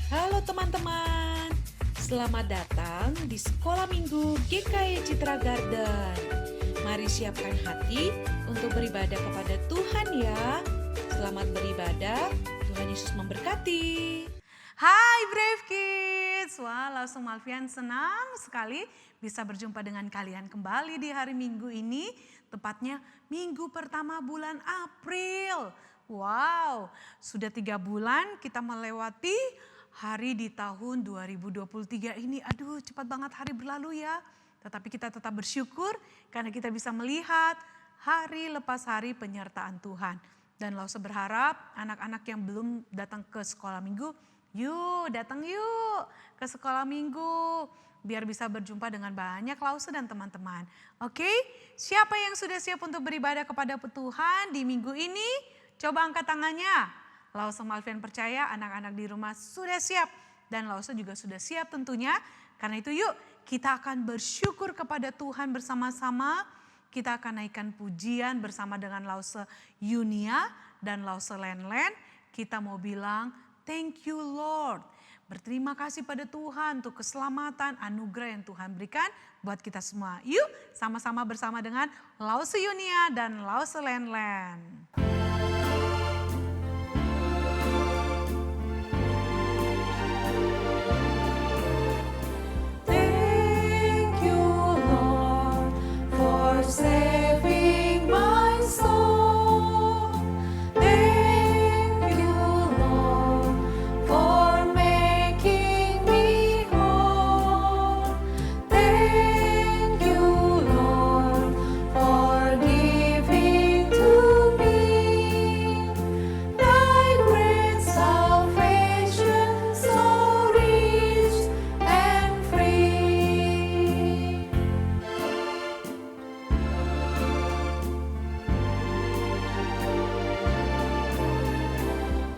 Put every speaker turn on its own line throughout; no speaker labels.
Halo teman-teman, selamat datang di Sekolah Minggu GKI Citra Garden. Mari siapkan hati untuk beribadah kepada Tuhan ya. Selamat beribadah, Tuhan Yesus memberkati.
Hai Brave Kids, wah langsung Malvian senang sekali bisa berjumpa dengan kalian kembali di hari Minggu ini. Tepatnya minggu pertama bulan April. Wow, sudah 3 bulan kita melewati hari di tahun 2023 ini. Aduh cepat banget hari berlalu ya. Tetapi kita tetap bersyukur karena kita bisa melihat hari lepas hari penyertaan Tuhan. Dan Lause berharap anak-anak yang belum datang ke sekolah minggu, yuk datang yuk ke sekolah minggu. Biar bisa berjumpa dengan banyak Lause dan teman-teman. Oke, siapa yang sudah siap untuk beribadah kepada Tuhan di minggu ini? Coba angkat tangannya. Lause Malvian percaya anak-anak di rumah sudah siap. Dan Lause juga sudah siap tentunya. Karena itu yuk kita akan bersyukur kepada Tuhan bersama-sama. Kita akan naikkan pujian bersama dengan Lause Yunia dan Lause Len-Len. Kita mau bilang thank you Lord. Berterima kasih pada Tuhan untuk keselamatan, anugerah yang Tuhan berikan buat kita semua. Yuk sama-sama bersama dengan Lause Yunia dan Lause Len-Len.
Saving my soul. Thank you, Lord, for making me whole. Thank you, Lord, for giving to me thy great salvation, so rich and free.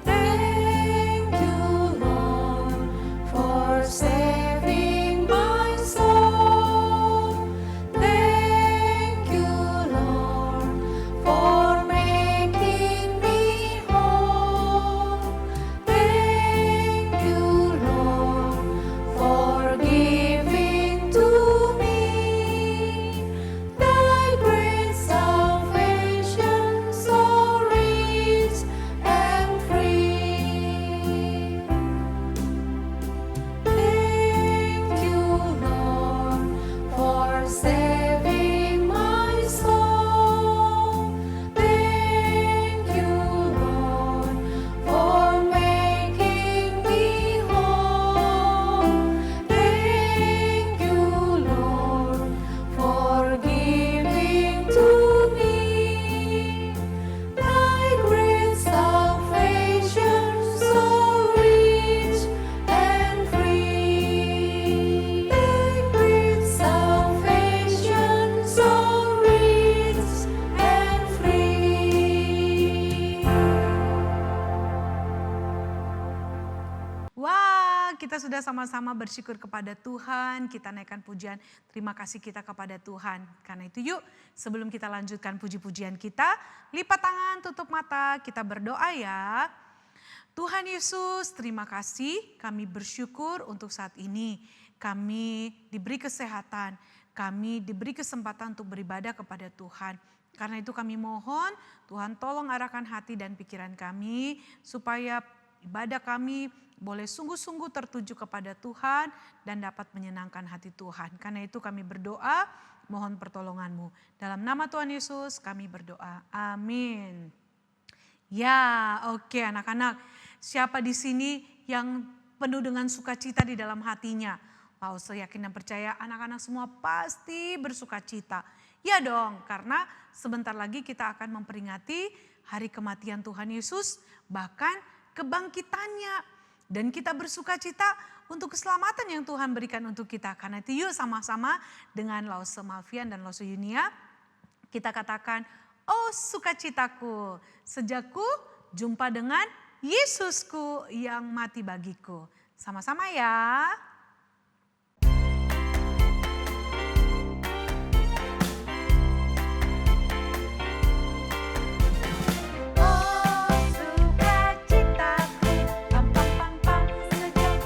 Thank you, Lord, for saving my soul. Thank you, Lord, for making me whole. Thank you, Lord, for giving to me thy great salvation, so rich and free. Thank you, Lord, for saving my soul. Thank you, Lord, for making me whole. Thank you, Lord, for giving to me thy great salvation, so rich and free. Thy great salvation, so rich and free.
Wah, kita sudah sama-sama bersyukur kepada Tuhan, kita naikkan pujian terima kasih kita kepada Tuhan. Karena itu yuk sebelum kita lanjutkan puji-pujian kita, lipat tangan, tutup mata, kita berdoa ya. Tuhan Yesus, terima kasih, kami bersyukur untuk saat ini. Kami diberi kesehatan, kami diberi kesempatan untuk beribadah kepada Tuhan. Karena itu kami mohon Tuhan tolong arahkan hati dan pikiran kami supaya ibadah kami boleh sungguh-sungguh tertuju kepada Tuhan dan dapat menyenangkan hati Tuhan. Karena itu kami berdoa, mohon pertolongan-Mu. Dalam nama Tuhan Yesus kami berdoa. Amin. Ya, oke anak-anak. Siapa di sini yang penuh dengan sukacita di dalam hatinya? Lause yakin dan percaya anak-anak semua pasti bersukacita. Ya dong, karena sebentar lagi kita akan memperingati hari kematian Tuhan Yesus, bahkan kebangkitannya. Dan kita bersukacita untuk keselamatan yang Tuhan berikan untuk kita. Karena itu yuk sama-sama dengan Lause Malvian dan Lause Yunia, kita katakan, oh sukacitaku, sejak ku jumpa dengan Yesusku yang mati bagiku. Sama-sama ya.
Oh sukacitaku, pam pam pam pam, sejak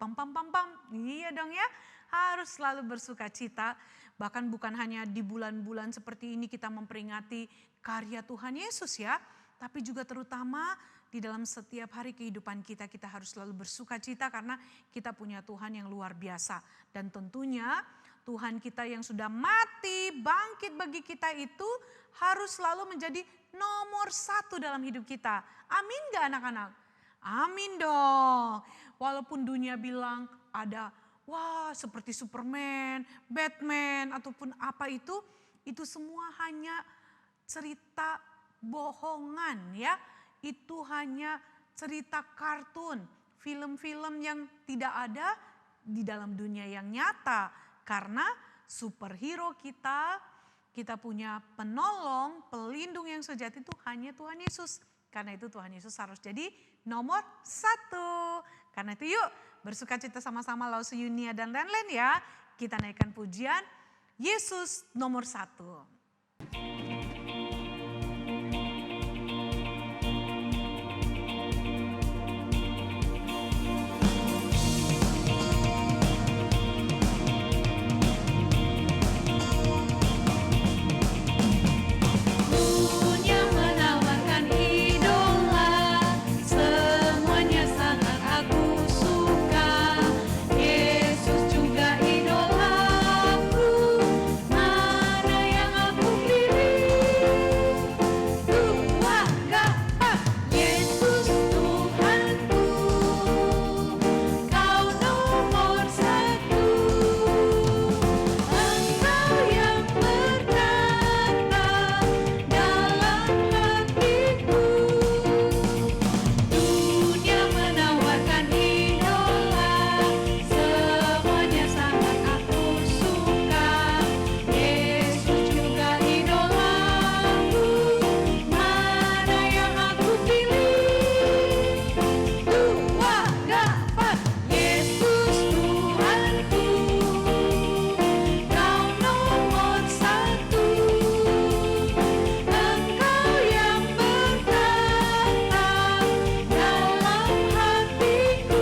Pam pam pam pam. Iya dong ya. Harus selalu bersuka cita. Bahkan bukan hanya di bulan-bulan seperti ini kita memperingati karya Tuhan Yesus ya. Tapi juga terutama di dalam setiap hari kehidupan kita, kita harus selalu bersuka cita karena kita punya Tuhan yang luar biasa. Dan tentunya Tuhan kita yang sudah mati, bangkit bagi kita itu harus selalu menjadi nomor 1 dalam hidup kita. Amin gak anak-anak? Amin dong. Walaupun dunia bilang ada wah seperti Superman, Batman ataupun apa itu semua hanya cerita bohongan ya. Itu hanya cerita kartun, film-film yang tidak ada di dalam dunia yang nyata. Karena superhero kita punya penolong, pelindung yang sejati itu hanya Tuhan Yesus. Karena itu Tuhan Yesus harus jadi nomor 1. Karena itu yuk bersuka cita sama-sama Lause Yunia dan lain-lain ya. Kita naikkan pujian Yesus nomor 1.
Dunia menawarkan idola, semuanya sangat aku suka. Yesus juga idolaku, mana yang aku pilih? Dua gapat, Yesus Tuhanku, Kau nomor 1. Engkau yang berkata dalam hatiku. Dunia menawarkan idola, semuanya sangat aku suka. Yesus juga idolaku, mana yang aku pilih? Dua gapat, Yesus Tuhanku, Kau nomor 1. Engkau yang berkata dalam hatiku.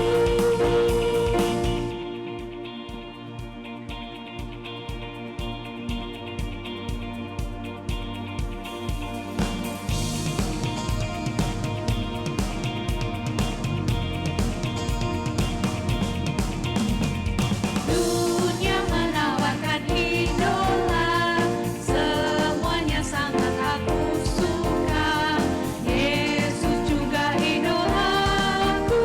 Dunia menawarkan idola, semuanya sangat aku suka. Yesus juga idolaku,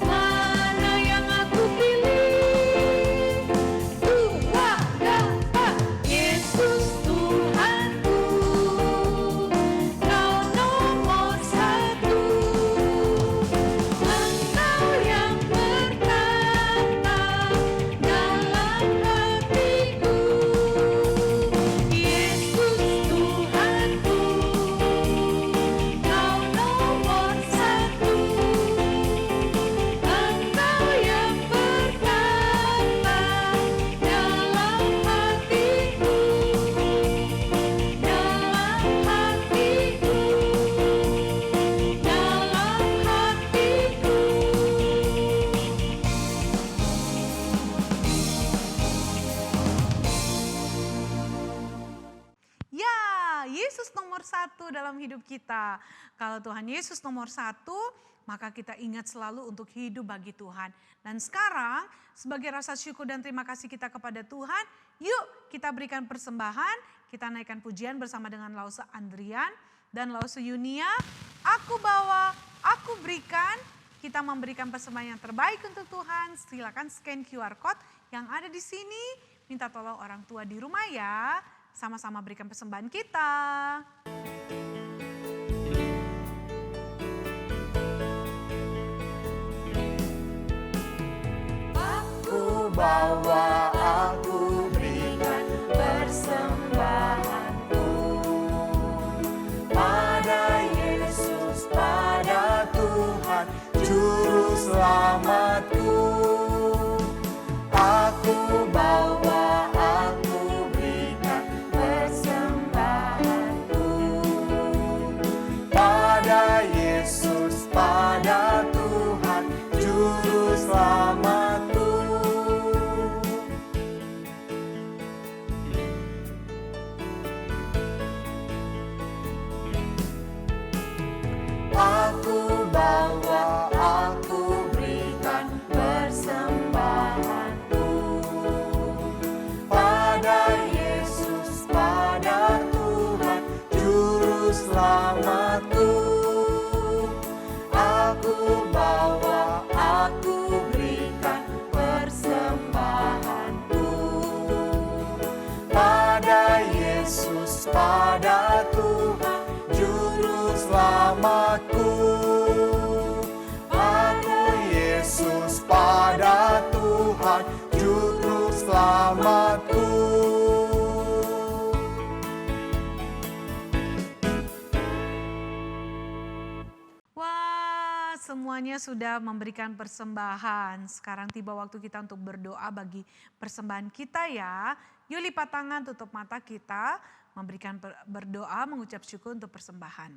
mana yang aku pilih? Dua gapat, Yesus Tuhanku, Kau nomor 1. Engkau yang berkata dalam hatiku. Yesus Tuhanku, Kau nomor 1. Engkau yang berkata dalam hatiku. Dalam hatiku. Dalam hatiku.
Ya, Yesus nomor 1 dalam hidup kita. Kalau Tuhan Yesus nomor 1, maka kita ingat selalu untuk hidup bagi Tuhan. Dan sekarang sebagai rasa syukur dan terima kasih kita kepada Tuhan, yuk kita berikan persembahan, kita naikkan pujian bersama dengan Lause Andrian dan Lause Yunia. Aku bawa, aku berikan. Kita memberikan persembahan yang terbaik untuk Tuhan. Silakan scan QR code yang ada di sini. Minta tolong orang tua di rumah ya. Sama-sama berikan persembahan kita.
Aku bawa, aku berikan persembahanku pada Yesus, pada Tuhan Juru Selamatku. Aku bawa, aku berikan persembahanku. pada Tuhan Juru Selamatku. Aku Yesus pada Tuhan Juru Selamatku.
Wah, semuanya sudah memberikan persembahan. Sekarang tiba waktu kita untuk berdoa bagi persembahan kita ya. Yuk lipat tangan, tutup mata kita, memberikan berdoa, mengucap syukur untuk persembahan.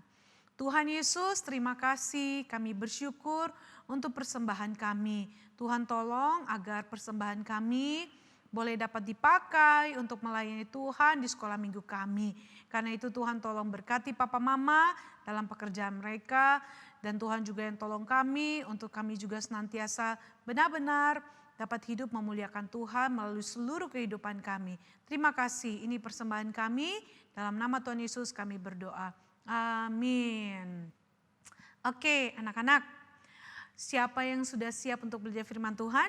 Tuhan Yesus, terima kasih, kami bersyukur untuk persembahan kami. Tuhan tolong agar persembahan kami boleh dapat dipakai untuk melayani Tuhan di sekolah minggu kami. Karena itu Tuhan tolong berkati papa mama dalam pekerjaan mereka. Dan Tuhan juga yang tolong kami untuk kami juga senantiasa benar-benar dapat hidup memuliakan Tuhan melalui seluruh kehidupan kami. Terima kasih, ini persembahan kami. Dalam nama Tuhan Yesus kami berdoa. Amin. Oke anak-anak, siapa yang sudah siap untuk belajar firman Tuhan?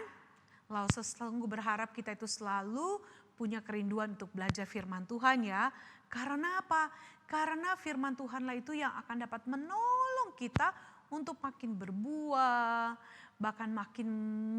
Lalu selalu berharap kita itu selalu punya kerinduan untuk belajar firman Tuhan ya. Karena apa? Karena firman Tuhanlah itu yang akan dapat menolong kita untuk makin berbuah, bahkan makin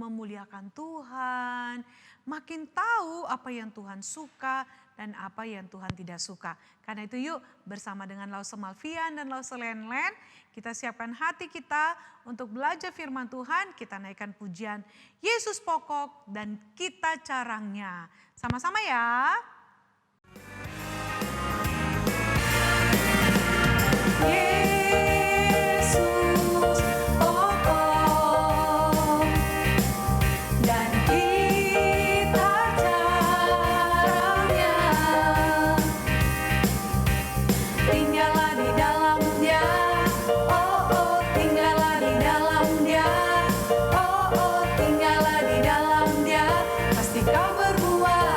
memuliakan Tuhan, makin tahu apa yang Tuhan suka dan apa yang Tuhan tidak suka. Karena itu yuk bersama dengan Lause Malvian dan Lause Len-Len, kita siapkan hati kita untuk belajar firman Tuhan, kita naikkan pujian Yesus pokok dan kita carangnya. Sama-sama ya.
Yesus pokok dan kita caranya, tinggallah di dalam Dia, oh tinggallah di dalam Dia, oh tinggallah di dalam Dia, pasti kau berbuah.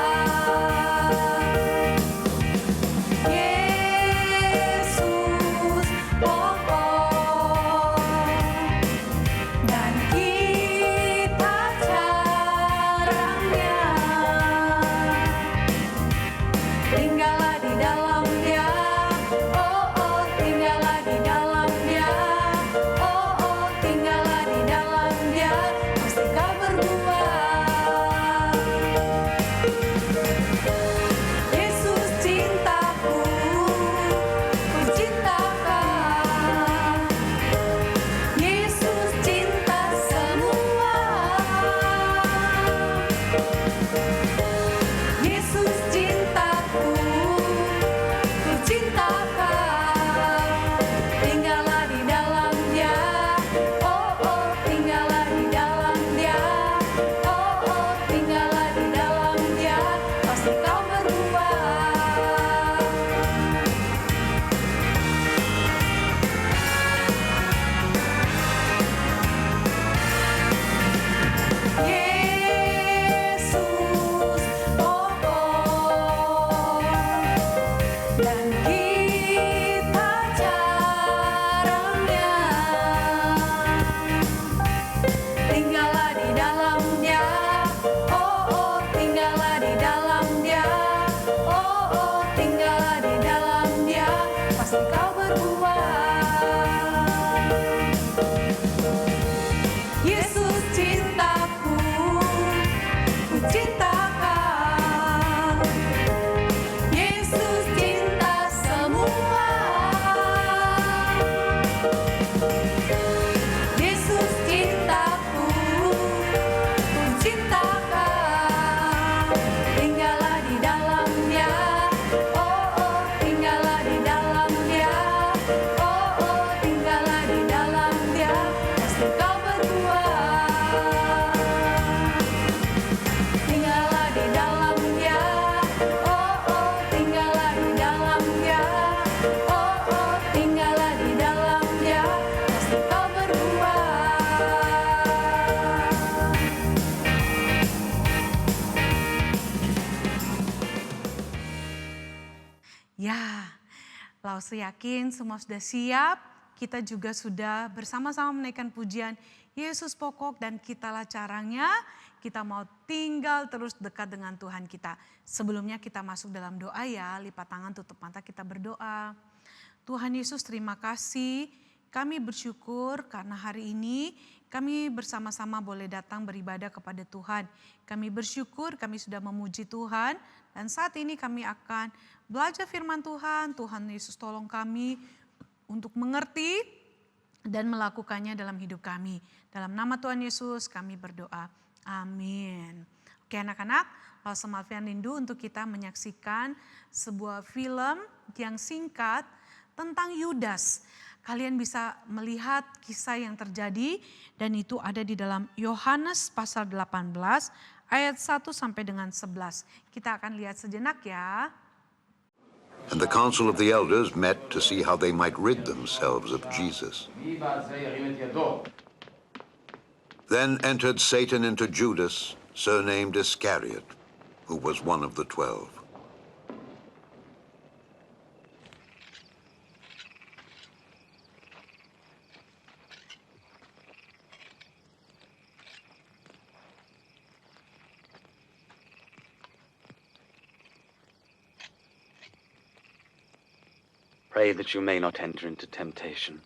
Lause yakin semua sudah siap, kita juga sudah bersama-sama menaikkan pujian Yesus pokok dan kitalah caranya kita mau tinggal terus dekat dengan Tuhan kita. Sebelumnya kita masuk dalam doa ya, lipat tangan, tutup mata, kita berdoa. Tuhan Yesus, terima kasih, kami bersyukur karena hari ini kami bersama-sama boleh datang beribadah kepada Tuhan. Kami bersyukur kami sudah memuji Tuhan dan saat ini kami akan belajar firman Tuhan. Tuhan Yesus tolong kami untuk mengerti dan melakukannya dalam hidup kami. Dalam nama Tuhan Yesus kami berdoa. Amin. Oke anak-anak, Langsung Alfian rindu untuk kita menyaksikan sebuah film yang singkat tentang Yudas. Kalian bisa melihat kisah yang terjadi dan itu ada di dalam Yohanes pasal 18 ayat 1 sampai dengan 11. Kita akan lihat sejenak ya.
And the council of the elders met to see how they might rid themselves of Jesus. Then entered Satan into Judas, surnamed Iscariot, who was one of the 12.
Pray that you may not enter into temptation.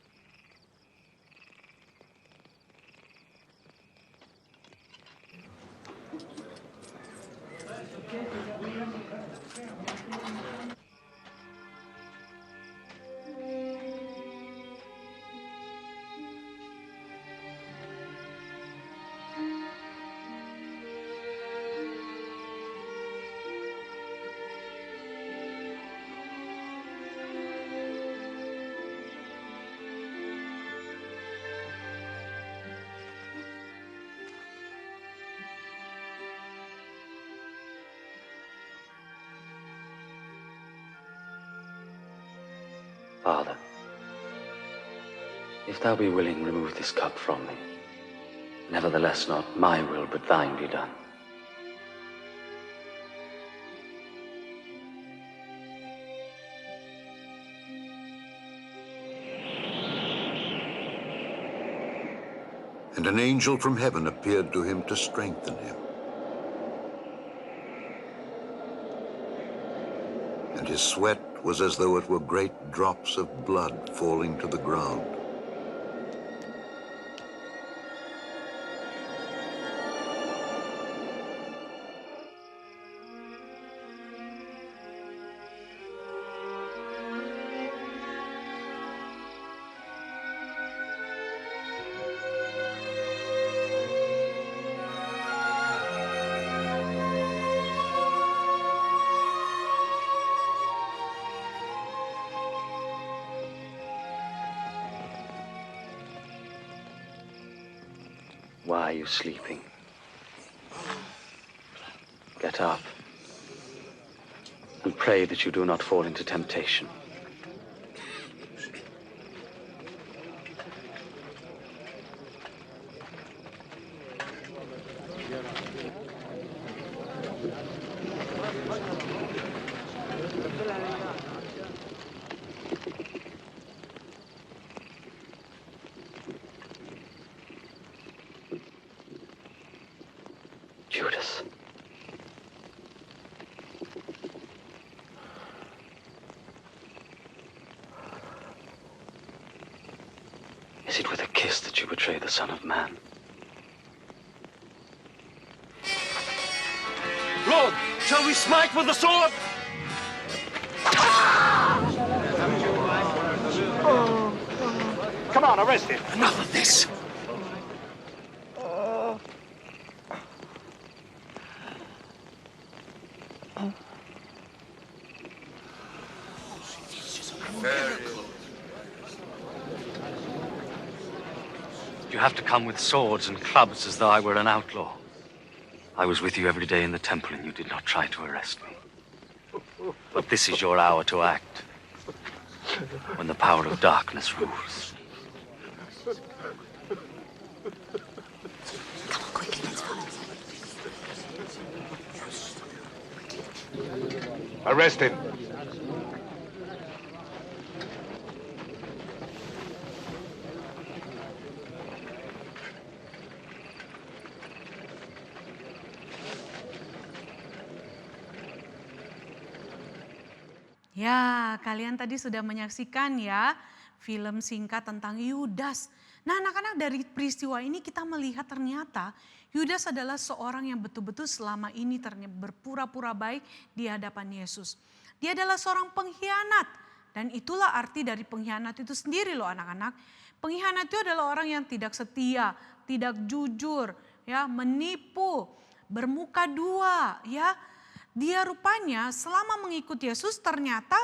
Father, if thou be willing, remove this cup from me. Nevertheless, not my will, but thine be done.
And an angel from heaven appeared to him to strengthen him. And his sweat was as though it were great drops of blood falling to the ground.
Why are you sleeping? Get up and pray that you do not fall into temptation. Judas. Is it with a kiss that you betray the Son of Man?
Lord, shall we smite with the sword? Come on, arrest him.
Enough of this! You have to come with swords and clubs as though I were an outlaw. I was with you every day in the temple and you did not try to arrest me. But this is your hour to act, when the power of darkness rules.
Come on, quickly, let's follow.
Arrest him.
Ya, kalian tadi sudah menyaksikan ya film singkat tentang Yudas. Nah, anak-anak, dari peristiwa ini kita melihat ternyata Yudas adalah seorang yang betul-betul selama ini berpura-pura baik di hadapan Yesus. Dia adalah seorang pengkhianat, dan itulah arti dari pengkhianat itu sendiri loh anak-anak. Pengkhianat itu adalah orang yang tidak setia, tidak jujur, ya, menipu, bermuka dua, ya. Dia rupanya selama mengikuti Yesus ternyata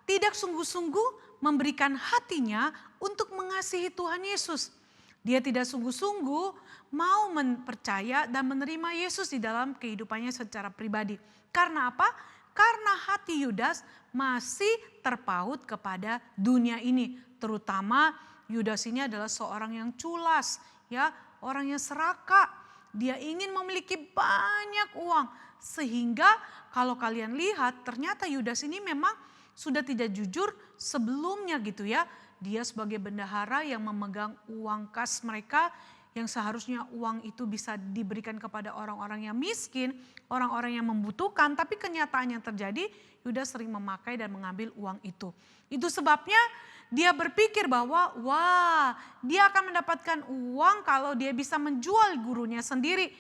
tidak sungguh-sungguh memberikan hatinya untuk mengasihi Tuhan Yesus. Dia tidak sungguh-sungguh mau percaya dan menerima Yesus di dalam kehidupannya secara pribadi. Karena apa? Karena hati Yudas masih terpaut kepada dunia ini. Terutama Yudas ini adalah seorang yang culas, ya, orang yang serakah. Dia ingin memiliki banyak uang. Sehingga kalau kalian lihat ternyata Yudas ini memang sudah tidak jujur sebelumnya gitu ya. Dia sebagai bendahara yang memegang uang kas mereka, yang seharusnya uang itu bisa diberikan kepada orang-orang yang miskin, orang-orang yang membutuhkan. Tapi kenyataan yang terjadi, Yudas sering memakai dan mengambil uang itu. Itu sebabnya dia berpikir bahwa wah, dia akan mendapatkan uang kalau dia bisa menjual gurunya sendiri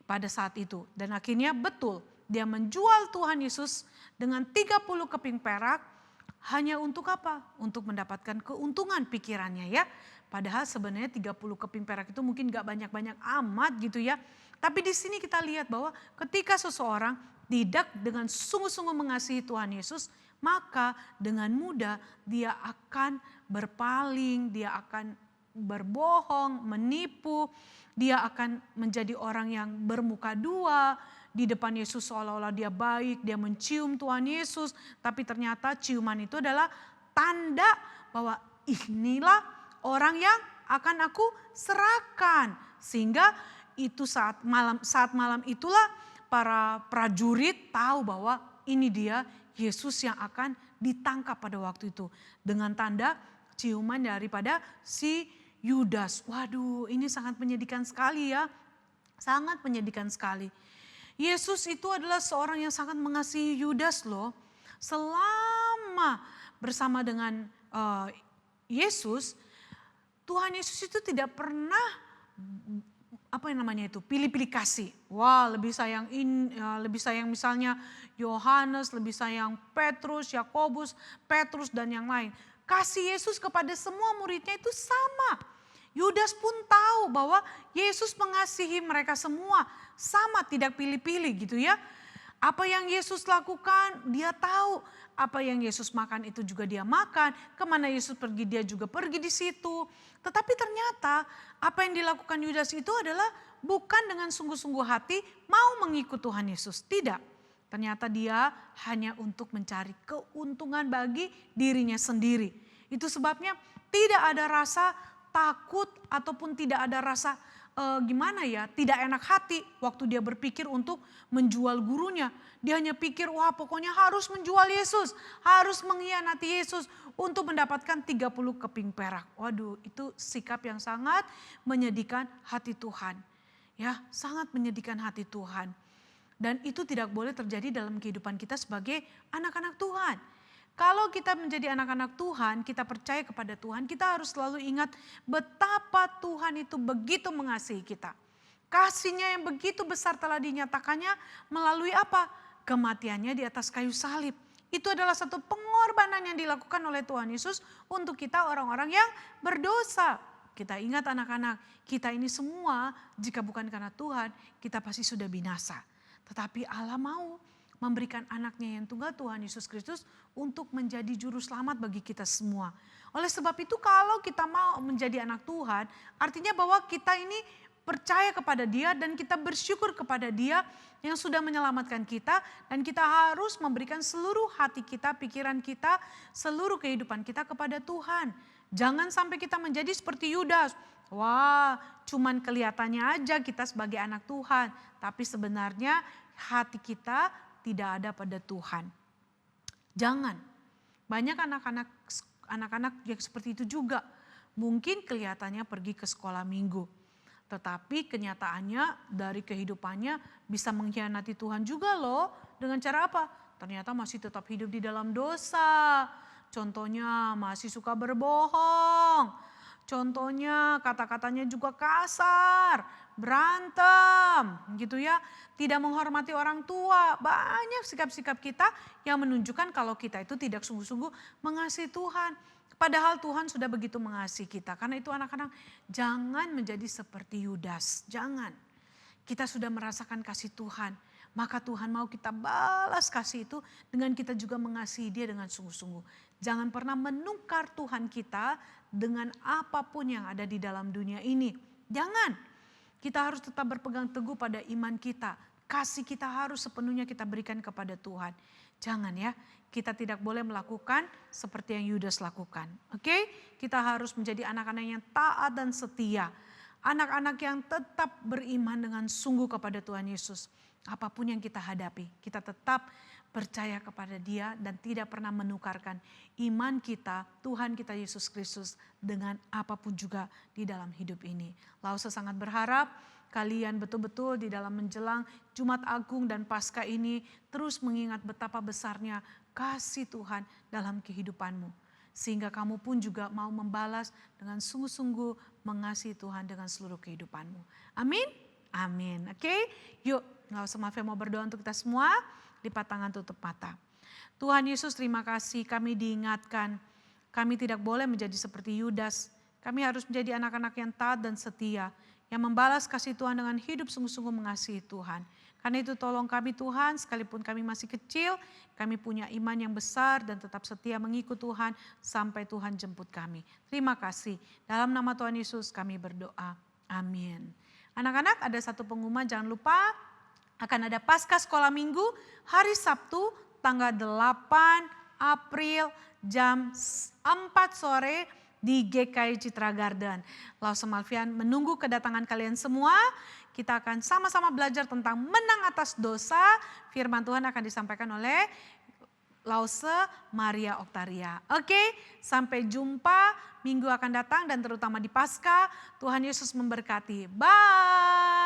pada saat itu. Dan akhirnya betul, dia menjual Tuhan Yesus dengan 30 keping perak. Hanya untuk apa? Untuk mendapatkan keuntungan pikirannya ya. Padahal sebenarnya 30 keping perak itu mungkin gak banyak-banyak amat gitu ya. Tapi di sini kita lihat bahwa ketika seseorang tidak dengan sungguh-sungguh mengasihi Tuhan Yesus, maka dengan mudah dia akan berpaling, dia akan berbohong, menipu, dia akan menjadi orang yang bermuka dua. Di depan Yesus seolah-olah dia baik, dia mencium Tuhan Yesus. Tapi ternyata ciuman itu adalah tanda bahwa inilah orang yang akan aku serahkan. Sehingga itu saat malam itulah para prajurit tahu bahwa ini dia Yesus yang akan ditangkap pada waktu itu. Dengan tanda ciuman daripada si Yudas. Waduh, ini sangat menyedihkan sekali ya. Sangat menyedihkan sekali. Yesus itu adalah seorang yang sangat mengasihi Yudas loh. Selama bersama dengan Yesus, Tuhan Yesus itu tidak pernah pilih-pilih kasih. Wah, lebih sayang misalnya Yohanes, lebih sayang Petrus, Yakobus, Petrus dan yang lain. Kasih Yesus kepada semua muridnya itu sama. Yudas pun tahu bahwa Yesus mengasihi mereka semua, sama, tidak pilih-pilih gitu ya. Apa yang Yesus lakukan dia tahu, apa yang Yesus makan itu juga dia makan, kemana Yesus pergi dia juga pergi di situ. Tetapi ternyata apa yang dilakukan Yudas itu adalah bukan dengan sungguh-sungguh hati mau mengikut Tuhan Yesus, tidak. Ternyata dia hanya untuk mencari keuntungan bagi dirinya sendiri. Itu sebabnya tidak ada rasa takut ataupun tidak ada rasa tidak enak hati waktu dia berpikir untuk menjual gurunya. Dia hanya pikir wah pokoknya harus menjual Yesus, harus mengkhianati Yesus untuk mendapatkan 30 keping perak. Waduh, itu sikap yang sangat menyedihkan hati Tuhan. Ya, sangat menyedihkan hati Tuhan. Dan itu tidak boleh terjadi dalam kehidupan kita sebagai anak-anak Tuhan. Kalau kita menjadi anak-anak Tuhan, kita percaya kepada Tuhan, kita harus selalu ingat betapa Tuhan itu begitu mengasihi kita. Kasihnya yang begitu besar telah dinyatakannya melalui apa? Kematiannya di atas kayu salib. Itu adalah satu pengorbanan yang dilakukan oleh Tuhan Yesus untuk kita orang-orang yang berdosa. Kita ingat anak-anak, kita ini semua jika bukan karena Tuhan, kita pasti sudah binasa. Tetapi Allah mau memberikan anaknya yang tunggal Tuhan Yesus Kristus untuk menjadi juru selamat bagi kita semua. Oleh sebab itu kalau kita mau menjadi anak Tuhan, artinya bahwa kita ini percaya kepada Dia dan kita bersyukur kepada Dia yang sudah menyelamatkan kita. Dan kita harus memberikan seluruh hati kita, pikiran kita, seluruh kehidupan kita kepada Tuhan. Jangan sampai kita menjadi seperti Yudas. Wah, cuman kelihatannya aja kita sebagai anak Tuhan. Tapi sebenarnya hati kita tidak ada pada Tuhan. Jangan. Banyak anak-anak yang seperti itu juga. Mungkin kelihatannya pergi ke sekolah minggu. Tetapi kenyataannya dari kehidupannya bisa mengkhianati Tuhan juga loh. Dengan cara apa? ternyata masih tetap hidup di dalam dosa. Contohnya masih suka berbohong. Contohnya kata-katanya juga kasar, berantem gitu ya. Tidak menghormati orang tua. Banyak sikap-sikap kita yang menunjukkan kalau kita itu tidak sungguh-sungguh mengasihi Tuhan. Padahal Tuhan sudah begitu mengasihi kita. Karena itu anak-anak jangan menjadi seperti Yudas. Jangan. Kita sudah merasakan kasih Tuhan. Maka Tuhan mau kita balas kasih itu dengan kita juga mengasihi dia dengan sungguh-sungguh. Jangan pernah menukar Tuhan kita dengan apapun yang ada di dalam dunia ini. Jangan. Kita harus tetap berpegang teguh pada iman kita. Kasih kita harus sepenuhnya kita berikan kepada Tuhan. Jangan ya, kita tidak boleh melakukan seperti yang Yudas lakukan. Oke? Kita harus menjadi anak-anak yang taat dan setia. Anak-anak yang tetap beriman dengan sungguh kepada Tuhan Yesus. Apapun yang kita hadapi, kita tetap percaya kepada Dia dan tidak pernah menukarkan iman kita, Tuhan kita Yesus Kristus dengan apapun juga di dalam hidup ini. Lalu saya sangat berharap kalian betul-betul di dalam menjelang Jumat Agung dan Paskah ini terus mengingat betapa besarnya kasih Tuhan dalam kehidupanmu. Sehingga kamu pun juga mau membalas dengan sungguh-sungguh mengasihi Tuhan dengan seluruh kehidupanmu. Amin? Amin. Oke, yuk gak usah maaf, mau berdoa untuk kita semua. Lipat tangan, tutup mata. Tuhan Yesus, terima kasih kami diingatkan. Kami tidak boleh menjadi seperti Yudas. Kami harus menjadi anak-anak yang taat dan setia. Yang membalas kasih Tuhan dengan hidup sungguh-sungguh mengasihi Tuhan. Karena itu tolong kami Tuhan, sekalipun kami masih kecil, kami punya iman yang besar dan tetap setia mengikut Tuhan sampai Tuhan jemput kami. Terima kasih. Dalam nama Tuhan Yesus kami berdoa. Amin. Anak-anak, ada satu pengumuman, jangan lupa akan ada Paskah Sekolah Minggu hari Sabtu tanggal 8 April jam 4 sore di GKI Citra Garden. Lause Malvian menunggu kedatangan kalian semua. Kita akan sama-sama belajar tentang menang atas dosa. Firman Tuhan akan disampaikan oleh Lause Maria Oktaria. Oke, sampai jumpa minggu akan datang dan terutama di Paskah. Tuhan Yesus memberkati. Bye.